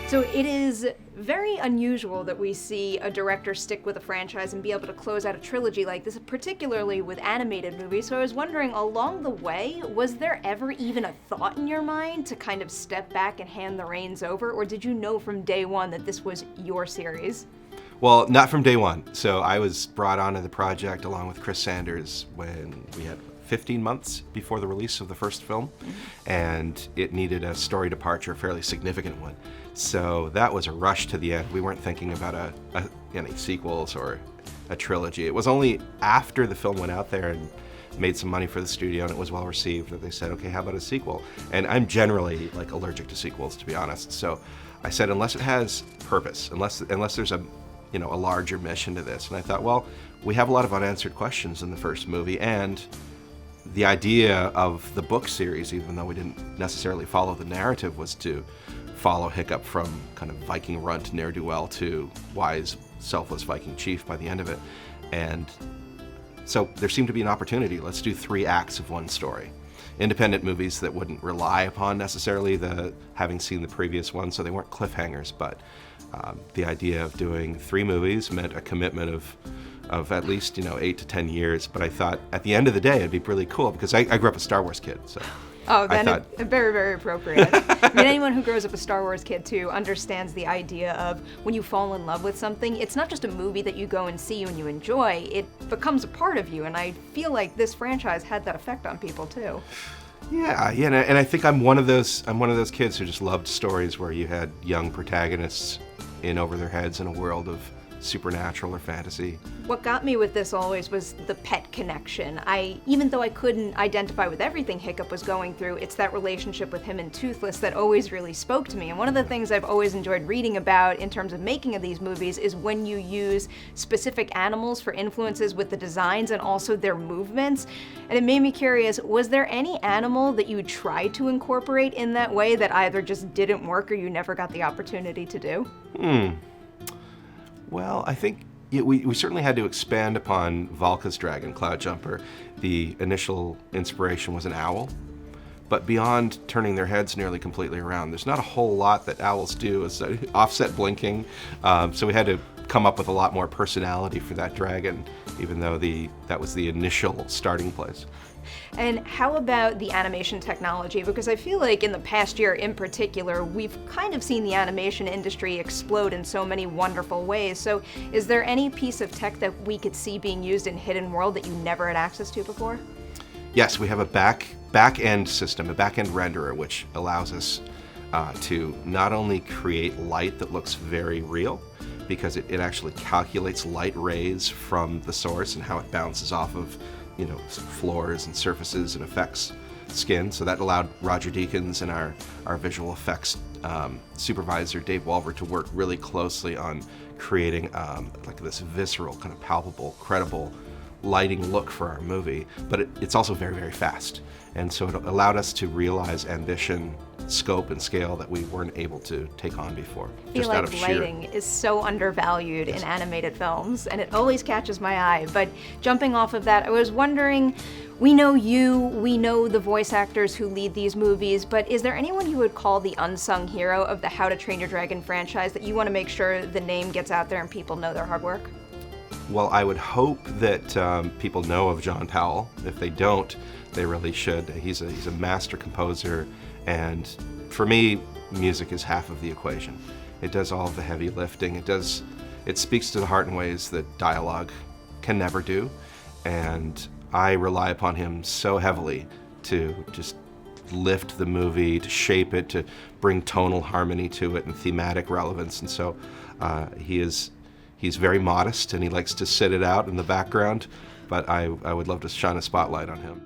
So it is very unusual that we see a director stick with a franchise and be able to close out a trilogy like this, particularly with animated movies. So I was wondering, along the way, was there ever even a thought in your mind to kind of step back and hand the reins over, or did you know from day one that this was your series? Well, not from day one. So I was brought onto the project along with Chris Sanders when we had 15 months before the release of the first film, and it needed a story departure, a fairly significant one. So that was a rush to the end. We weren't thinking about any sequels or a trilogy. It was only after the film went out there and made some money for the studio and it was well received that they said, okay, how about a sequel? And I'm generally like allergic to sequels, to be honest. So I said, unless it has purpose, unless there's a larger mission to this. And I thought, well, we have a lot of unanswered questions in the first movie, and the idea of the book series, even though we didn't necessarily follow the narrative, was to follow Hiccup from kind of Viking runt ne'er-do-well to wise, selfless Viking chief by the end of it. And so there seemed to be an opportunity. Let's do 3 acts of one story. Independent movies that wouldn't rely upon necessarily having seen the previous one, so they weren't cliffhangers, but the idea of doing 3 movies meant a commitment of at least 8 to 10 years. But I thought at the end of the day it'd be really cool because I grew up a Star Wars kid, so. Oh, then very, very appropriate. I mean, anyone who grows up a Star Wars kid too understands the idea of when you fall in love with something, it's not just a movie that you go and see and you enjoy, it becomes a part of you, and I feel like this franchise had that effect on people too. Yeah, and I think I'm one of those kids who just loved stories where you had young protagonists in over their heads in a world of supernatural or fantasy. What got me with this always was the pet connection. Even though I couldn't identify with everything Hiccup was going through, it's that relationship with him and Toothless that always really spoke to me. And one of the things I've always enjoyed reading about in terms of making of these movies is when you use specific animals for influences with the designs and also their movements. And it made me curious, was there any animal that you tried to incorporate in that way that either just didn't work or you never got the opportunity to do? Well, I think we certainly had to expand upon Valka's dragon, Cloudjumper. The initial inspiration was an owl, but beyond turning their heads nearly completely around, there's not a whole lot that owls do as offset blinking. So we had to come up with a lot more personality for that dragon, even though that was the initial starting place. And how about the animation technology? Because I feel like in the past year in particular, we've kind of seen the animation industry explode in so many wonderful ways. So is there any piece of tech that we could see being used in Hidden World that you never had access to before? Yes, we have a back-end system, a back-end renderer, which allows us to not only create light that looks very real, because it actually calculates light rays from the source and how it bounces off of floors and surfaces and affects skin. So that allowed Roger Deakins and our visual effects supervisor, Dave Walver, to work really closely on creating like this visceral, kind of palpable, credible lighting look for our movie. But it's also very, very fast. And so it allowed us to realize ambition, scope, and scale that we weren't able to take on before. I feel like lighting is so undervalued in animated films, and it always catches my eye. But jumping off of that, I was wondering, we know the voice actors who lead these movies, but is there anyone you would call the unsung hero of the How to Train Your Dragon franchise that you want to make sure the name gets out there and people know their hard work? Well, I would hope that people know of John Powell. If they don't, they really should. He's a master composer, and for me, music is half of the equation. It does all of the heavy lifting. It speaks to the heart in ways that dialogue can never do, and I rely upon him so heavily to just lift the movie, to shape it, to bring tonal harmony to it and thematic relevance. And so he's very modest and he likes to sit it out in the background, but I would love to shine a spotlight on him.